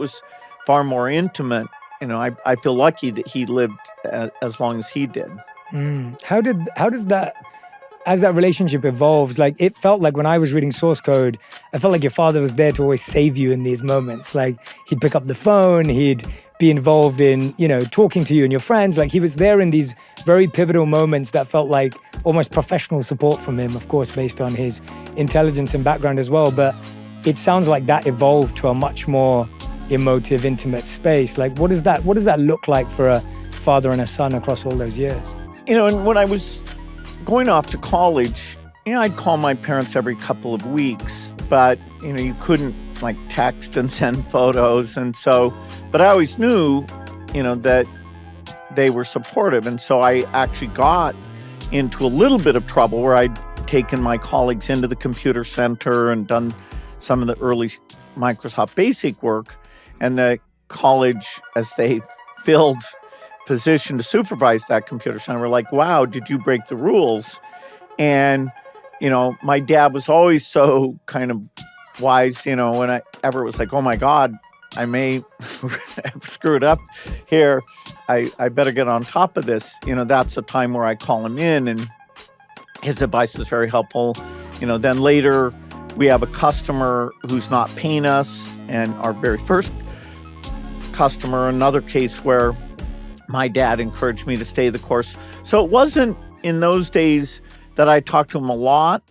was far more intimate. I feel lucky that he lived as long as he did. How does that, as that relationship evolves, like it felt like when I was reading Source Code, I felt like your father was there to always save you in these moments. Like he'd pick up the phone, he'd be involved in, talking to you and your friends. Like he was there in these very pivotal moments that felt like almost professional support from him, of course, based on his intelligence and background as well. But it sounds like that evolved to a much more emotive, intimate space. Like what does that look like for a father and a son across all those years? And when I was going off to college, I'd call my parents every couple of weeks, but, you couldn't like text and send photos. And so, but I always knew, that they were supportive. And so I actually got into a little bit of trouble where I'd taken my colleagues into the computer center and done some of the early Microsoft Basic work. And the college, as they filled position to supervise that computer center, were like, wow, did you break the rules? And, my dad was always so kind of wise, whenever it was like, oh my God, I may have screwed up here. I better get on top of this. That's a time where I call him in, and his advice is very helpful. Then later we have a customer who's not paying us, and our very first customer, another case where my dad encouraged me to stay the course. So it wasn't in those days that I talked to him a lot,